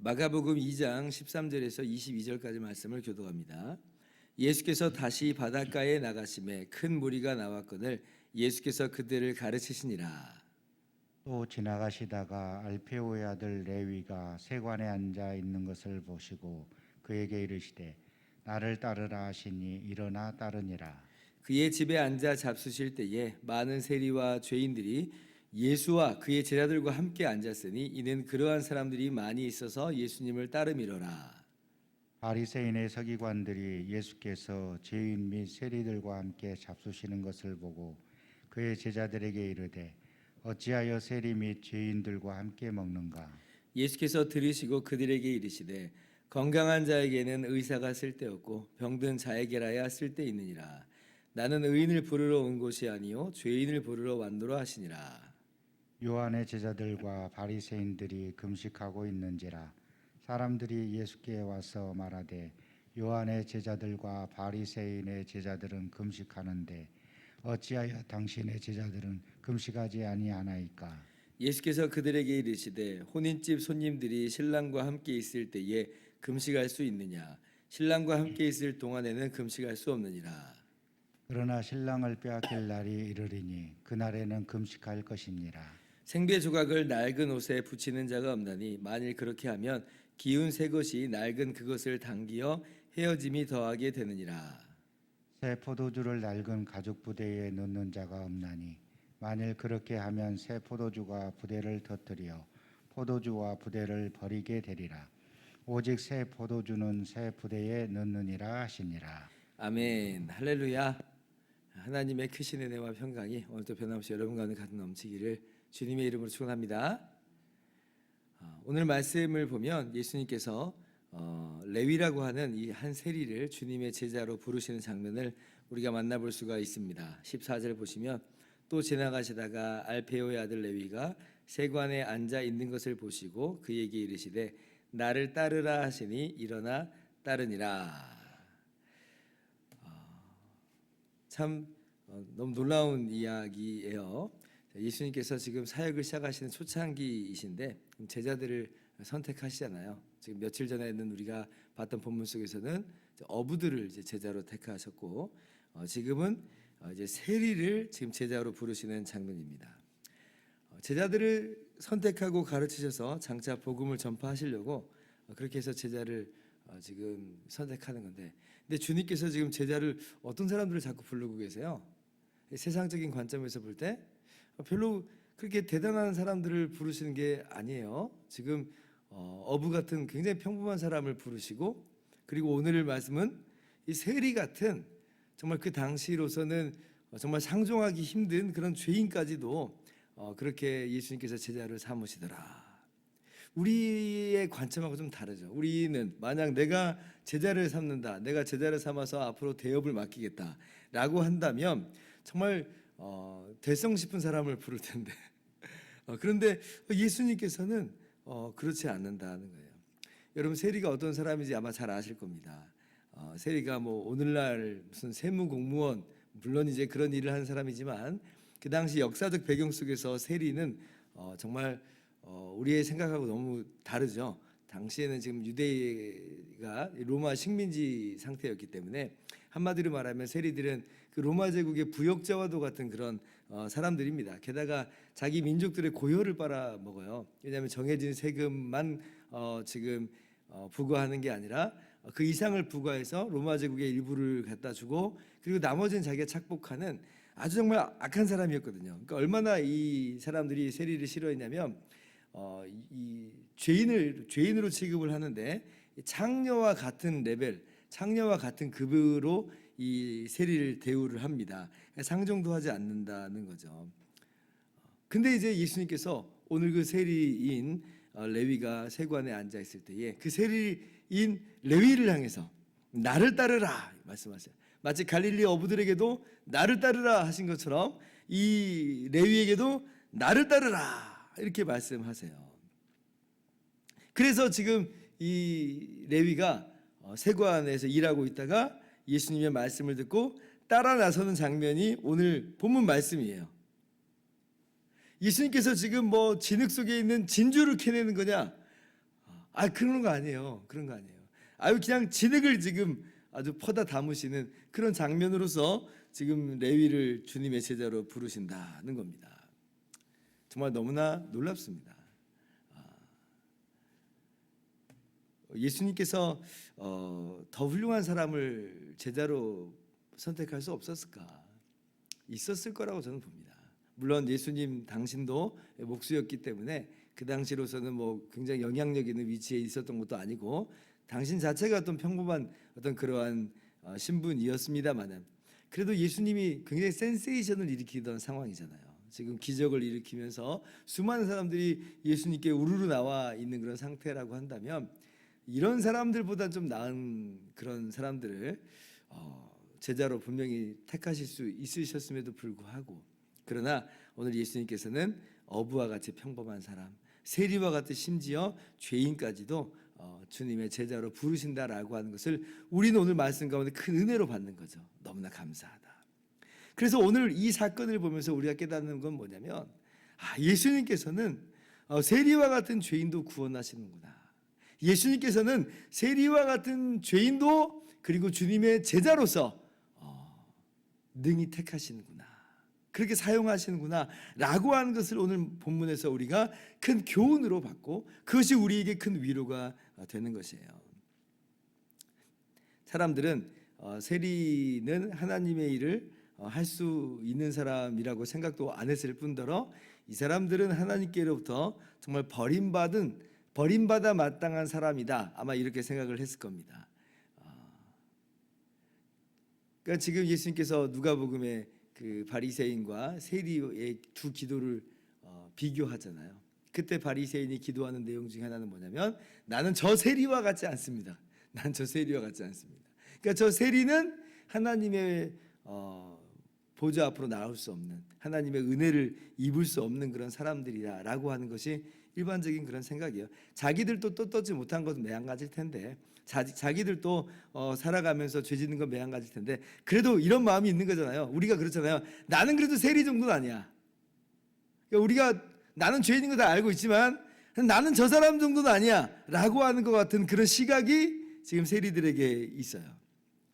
마가복음 2장 13절에서 22절까지 말씀을 교독합니다. 예수께서 다시 바닷가에 나가심에 큰 무리가 나왔거늘 예수께서 그들을 가르치시니라. 또 지나가시다가 알페오의 아들 레위가 세관에 앉아 있는 것을 보시고 그에게 이르시되 나를 따르라 하시니 일어나 따르니라. 그의 집에 앉아 잡수실 때에 많은 세리와 죄인들이 예수와 그의 제자들과 함께 앉았으니 이는 그러한 사람들이 많이 있어서 예수님을 따름이로라. 바리새인의 서기관들이 예수께서 죄인 및 세리들과 함께 잡수시는 것을 보고 그의 제자들에게 이르되 어찌하여 세리 및 죄인들과 함께 먹는가? 예수께서 들으시고 그들에게 이르시되 건강한 자에게는 의사가 쓸데없고 병든 자에게라야 쓸데있느니라. 나는 의인을 부르러 온 것이 아니요 죄인을 부르러 왔노라 하시니라. 요한의 제자들과 바리새인들이 금식하고 있는지라. 사람들이 예수께 와서 말하되 요한의 제자들과 바리새인의 제자들은 금식하는데 어찌하여 당신의 제자들은 금식하지 아니하나이까? 예수께서 그들에게 이르시되 혼인집 손님들이 신랑과 함께 있을 때에 금식할 수 있느냐? 신랑과 함께 있을 동안에는 금식할 수 없느니라. 그러나 신랑을 빼앗길 날이 이르리니 그날에는 금식할 것이니라. 생배 조각을 낡은 옷에 붙이는 자가 없나니 만일 그렇게 하면 기운 새 것이 낡은 그것을 당기어 헤어짐이 더하게 되느니라. 새 포도주를 낡은 가죽 부대에 넣는 자가 없나니 만일 그렇게 하면 새 포도주가 부대를 터뜨려 포도주와 부대를 버리게 되리라. 오직 새 포도주는 새 부대에 넣느니라 하시니라. 아멘. 할렐루야. 하나님의 크신 은혜와 평강이 오늘도 변함없이 여러분 가운데 가득 넘치기를 주님의 이름으로 축원합니다. 오늘 말씀을 보면 예수님께서 레위라고 하는 이 한 세리를 주님의 제자로 부르시는 장면을 우리가 만나볼 수가 있습니다. 14절 보시면 또 지나가시다가 알페오의 아들 레위가 세관에 앉아 있는 것을 보시고 그에게 이르시되 나를 따르라 하시니 일어나 따르니라. 참 너무 놀라운 이야기예요. 예수님께서 지금 사역을 시작하시는 초창기이신데 제자들을 선택하시잖아요. 지금 며칠 전에는 우리가 봤던 본문 속에서는 어부들을 이제 제자로 택하셨고 지금은 이제 세리를 지금 제자로 부르시는 장면입니다. 제자들을 선택하고 가르치셔서 장차 복음을 전파하시려고 그렇게 해서 제자를 지금 선택하는 건데, 근데 주님께서 지금 제자를 어떤 사람들을 자꾸 부르고 계세요? 세상적인 관점에서 볼 때 별로 그렇게 대단한 사람들을 부르시는 게 아니에요. 지금 어부 같은 굉장히 평범한 사람을 부르시고, 그리고 오늘 말씀은 이 세리 같은 정말 그 당시로서는 정말 상종하기 힘든 그런 죄인까지도 그렇게 예수님께서 제자를 삼으시더라. 우리의 관점하고 좀 다르죠. 우리는 만약 내가 제자를 삼는다, 내가 제자를 삼아서 앞으로 대업을 맡기겠다라고 한다면 정말 대성 싶은 사람을 부를 텐데 그런데 예수님께서는 그렇지 않는다는 거예요. 여러분, 세리가 어떤 사람인지 아마 잘 아실 겁니다. 세리가 뭐 오늘날 무슨 세무 공무원, 물론 이제 그런 일을 하는 사람이지만 그 당시 역사적 배경 속에서 세리는 정말 우리의 생각하고 너무 다르죠. 당시에는 지금 유대가 로마 식민지 상태였기 때문에 한마디로 말하면 세리들은 그 로마 제국의 부역자와도 같은 그런 사람들입니다. 게다가 자기 민족들의 고혈을 빨아먹어요. 왜냐하면 정해진 세금만 지금 부과하는 게 아니라 그 이상을 부과해서 로마 제국의 일부를 갖다 주고, 그리고 나머지는 자기가 착복하는 아주 정말 악한 사람이었거든요. 그러니까 얼마나 이 사람들이 세리를 싫어했냐면 이 죄인으로 취급을 하는데 창녀와 같은 레벨, 창녀와 같은 급으로 이 세리를 대우를 합니다. 상종도 하지 않는다는 거죠. 근데 이제 예수님께서 오늘 그 세리인 레위가 세관에 앉아 있을 때에 그 세리인 레위를 향해서 나를 따르라 말씀하세요. 마치 갈릴리 어부들에게도 나를 따르라 하신 것처럼 이 레위에게도 나를 따르라 이렇게 말씀하세요. 그래서 지금 이 레위가 세관에서 일하고 있다가 예수님의 말씀을 듣고 따라 나서는 장면이 오늘 본문 말씀이에요. 예수님께서 지금 뭐 진흙 속에 있는 진주를 캐내는 거냐? 그런 거 아니에요. 그런 거 아니에요. 그냥 진흙을 지금 아주 퍼다 담으시는 그런 장면으로서 지금 레위를 주님의 제자로 부르신다는 겁니다. 정말 너무나 놀랍습니다. 예수님께서 더 훌륭한 사람을 제자로 선택할 수 없었을까? 있었을 거라고 저는 봅니다. 물론 예수님 당신도 목수였기 때문에 그 당시로서는 뭐 굉장히 영향력 있는 위치에 있었던 것도 아니고 당신 자체가 어떤 평범한 어떤 그러한 신분이었습니다만은 그래도 예수님이 굉장히 센세이션을 일으키던 상황이잖아요. 지금 기적을 일으키면서 수많은 사람들이 예수님께 우르르 나와 있는 그런 상태라고 한다면 이런 사람들보다 좀 나은 그런 사람들을 제자로 분명히 택하실 수 있으셨음에도 불구하고 그러나 오늘 예수님께서는 어부와 같이 평범한 사람, 세리와 같이 심지어 죄인까지도 주님의 제자로 부르신다라고 하는 것을 우리는 오늘 말씀 가운데 큰 은혜로 받는 거죠. 너무나 감사하다. 그래서 오늘 이 사건을 보면서 우리가 깨닫는 건 뭐냐면 예수님께서는 세리와 같은 죄인도 구원하시는구나. 예수님께서는 세리와 같은 죄인도 그리고 주님의 제자로서 능히 택하시는구나. 그렇게 사용하시는구나 라고 하는 것을 오늘 본문에서 우리가 큰 교훈으로 받고 그것이 우리에게 큰 위로가 되는 것이에요. 사람들은 세리는 하나님의 일을 할 수 있는 사람이라고 생각도 안 했을 뿐더러 이 사람들은 하나님께로부터 정말 버림받아 마땅한 사람이다 아마 이렇게 생각을 했을 겁니다. 그러니까 지금 예수님께서 누가복음에 그 바리새인과 세리의 두 기도를 비교하잖아요. 그때 바리새인이 기도하는 내용 중에 하나는 뭐냐면 나는 저 세리와 같지 않습니다. 난 저 세리와 같지 않습니다. 그러니까 저 세리는 하나님의 보좌 앞으로 나올 수 없는 하나님의 은혜를 입을 수 없는 그런 사람들이라고 하는 것이 일반적인 그런 생각이에요. 자기들도 또 떠지 못한 것은 매한가지일 텐데 자기들도 살아가면서 죄 짓는 건 매한가지일 텐데 그래도 이런 마음이 있는 거잖아요. 우리가 그렇잖아요. 나는 그래도 세리 정도는 아니야. 그러니까 우리가 나는 죄인인 거 다 알고 있지만 나는 저 사람 정도는 아니야 라고 하는 것 같은 그런 시각이 지금 세리들에게 있어요.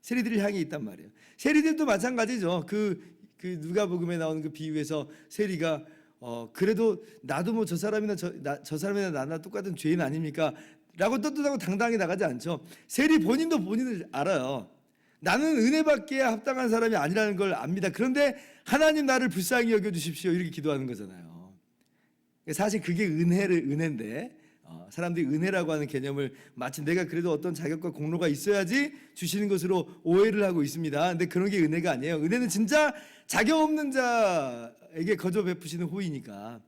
세리들을 향해 있단 말이에요. 세리들도 마찬가지죠. 그 누가복음에 나오는 그 비유에서 세리가 그래도 나도 뭐 저 사람이나 저 사람이나 나나 똑같은 죄인 아닙니까? 라고 떳떳하고 당당하게 나가지 않죠. 세리 본인도 본인을 알아요. 나는 은혜받기에 합당한 사람이 아니라는 걸 압니다. 그런데 하나님 나를 불쌍히 여겨주십시오 이렇게 기도하는 거잖아요. 사실 그게 은혜인데 사람들이 은혜라고 하는 개념을 마치 내가 그래도 어떤 자격과 공로가 있어야지 주시는 것으로 오해를 하고 있습니다. 근데 그런 게 은혜가 아니에요. 은혜는 진짜 자격 없는 자에게 거저 베푸시는 호의니까.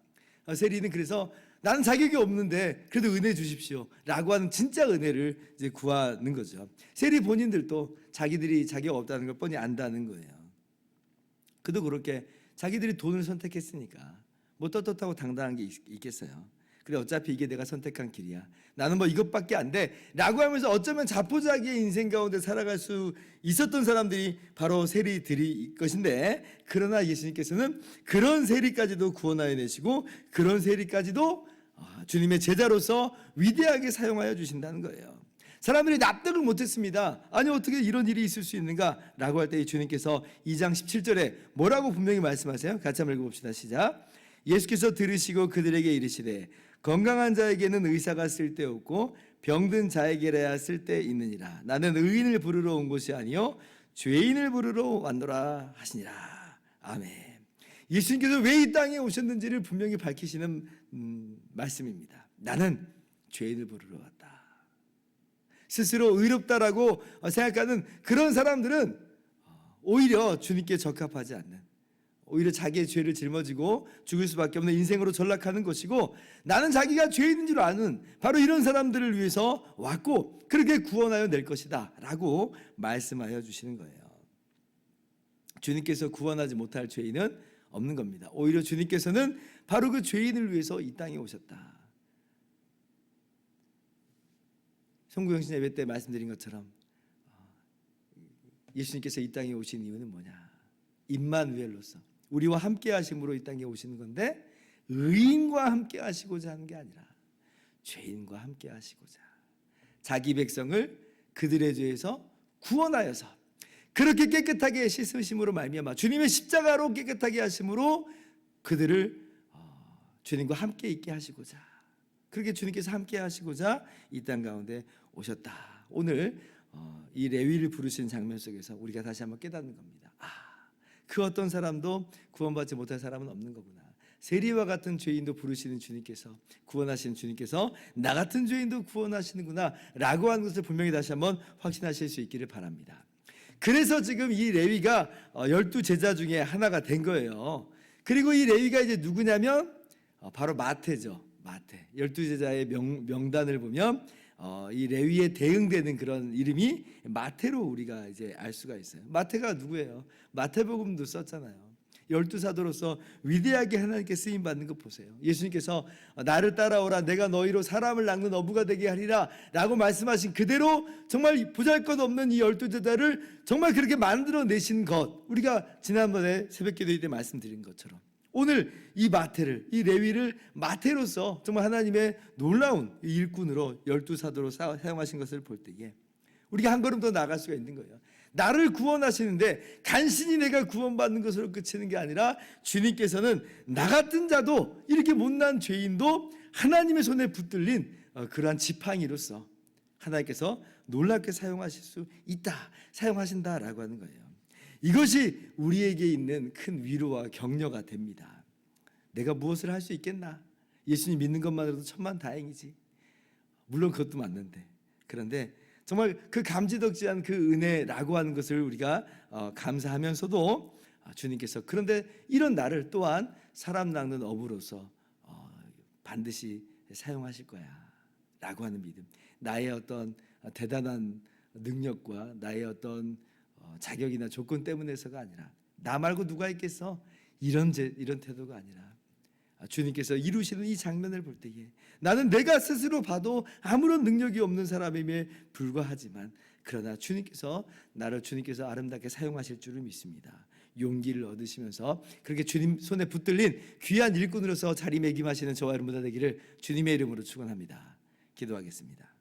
세리는 그래서 나는 자격이 없는데 그래도 은혜 주십시오 라고 하는 진짜 은혜를 이제 구하는 거죠. 세리 본인들도 자기들이 자격 없다는 걸 뻔히 안다는 거예요. 그도 그렇게 자기들이 돈을 선택했으니까 뭐 떳떳하고 당당한 게 있겠어요. 그래 어차피 이게 내가 선택한 길이야. 나는 뭐 이것밖에 안 돼 라고 하면서 어쩌면 자포자기의 인생 가운데 살아갈 수 있었던 사람들이 바로 세리들이 것인데 그러나 예수님께서는 그런 세리까지도 구원하여 내시고 그런 세리까지도 주님의 제자로서 위대하게 사용하여 주신다는 거예요. 사람들이 납득을 못했습니다. 아니 어떻게 이런 일이 있을 수 있는가 라고 할 때 주님께서 2장 17절에 뭐라고 분명히 말씀하세요? 같이 한번 읽어봅시다. 시작. 예수께서 들으시고 그들에게 이르시되 건강한 자에게는 의사가 쓸데없고 병든 자에게라야 쓸데있느니라. 나는 의인을 부르러 온 것이 아니요 죄인을 부르러 왔노라 하시니라. 아멘. 예수님께서 왜 이 땅에 오셨는지를 분명히 밝히시는 말씀입니다. 나는 죄인을 부르러 왔다. 스스로 의롭다라고 생각하는 그런 사람들은 오히려 주님께 적합하지 않는 오히려 자기의 죄를 짊어지고 죽을 수밖에 없는 인생으로 전락하는 것이고 나는 자기가 죄인인 줄 아는 바로 이런 사람들을 위해서 왔고 그렇게 구원하여 낼 것이다 라고 말씀하여 주시는 거예요. 주님께서 구원하지 못할 죄인은 없는 겁니다. 오히려 주님께서는 바로 그 죄인을 위해서 이 땅에 오셨다. 송구영신 예배 때 말씀드린 것처럼 예수님께서 이 땅에 오신 이유는 뭐냐? 임마누엘로서 우리와 함께 하심으로 이 땅에 오시는 건데, 의인과 함께 하시고자 하는 게 아니라 죄인과 함께 하시고자 자기 백성을 그들의 죄에서 구원하여서 그렇게 깨끗하게 씻으심으로 말미암아 주님의 십자가로 깨끗하게 하심으로 그들을 주님과 함께 있게 하시고자, 그렇게 주님께서 함께 하시고자 이 땅 가운데 오셨다. 오늘 이 레위를 부르신 장면 속에서 우리가 다시 한번 깨닫는 겁니다. 그 어떤 사람도 구원받지 못할 사람은 없는 거구나. 세리와 같은 죄인도 부르시는 주님께서, 구원하시는 주님께서 나 같은 죄인도 구원하시는구나 라고 하는 것을 분명히 다시 한번 확신하실 수 있기를 바랍니다. 그래서 지금 이 레위가 12제자 중에 하나가 된 거예요. 그리고 이 레위가 이제 누구냐면 바로 마태죠. 마태. 12제자의 명단을 보면 이 레위에 대응되는 그런 이름이 마태로 우리가 이제 알 수가 있어요. 마태가 누구예요? 마태복음도 썼잖아요. 12사도로서 위대하게 하나님께 쓰임 받는 것 보세요. 예수님께서 나를 따라오라, 내가 너희로 사람을 낚는 어부가 되게 하리라 라고 말씀하신 그대로 정말 보잘것없는 이 12제자를 정말 그렇게 만들어내신 것, 우리가 지난번에 새벽기도회 때 말씀드린 것처럼 오늘 이 마태를, 이 레위를 마태로서 정말 하나님의 놀라운 일꾼으로 12사도로 사용하신 것을 볼 때에 우리가 한 걸음 더 나아갈 수가 있는 거예요. 나를 구원하시는데 간신히 내가 구원받는 것으로 그치는 게 아니라 주님께서는 나 같은 자도, 이렇게 못난 죄인도 하나님의 손에 붙들린 그러한 지팡이로서 하나님께서 놀랍게 사용하실 수 있다, 사용하신다라고 하는 거예요. 이것이 우리에게 있는 큰 위로와 격려가 됩니다. 내가 무엇을 할 수 있겠나? 예수님 믿는 것만으로도 천만다행이지. 물론 그것도 맞는데, 그런데 정말 그 감지덕지한 그 은혜라고 하는 것을 우리가 감사하면서도 주님께서 그런데 이런 나를 또한 사람 낚는 어부로서 반드시 사용하실 거야 라고 하는 믿음, 나의 어떤 대단한 능력과 나의 어떤 자격이나 조건 때문에서가 아니라, 나 말고 누가 있겠어, 이런 태도가 아니라 주님께서 이루시는 이 장면을 볼 때에 나는 내가 스스로 봐도 아무런 능력이 없는 사람임에 불과하지만, 그러나 주님께서 아름답게 사용하실 줄을 믿습니다. 용기를 얻으시면서 그렇게 주님 손에 붙들린 귀한 일꾼으로서 자리매김하시는 저와 여러분 되기를 주님의 이름으로 축원합니다. 기도하겠습니다.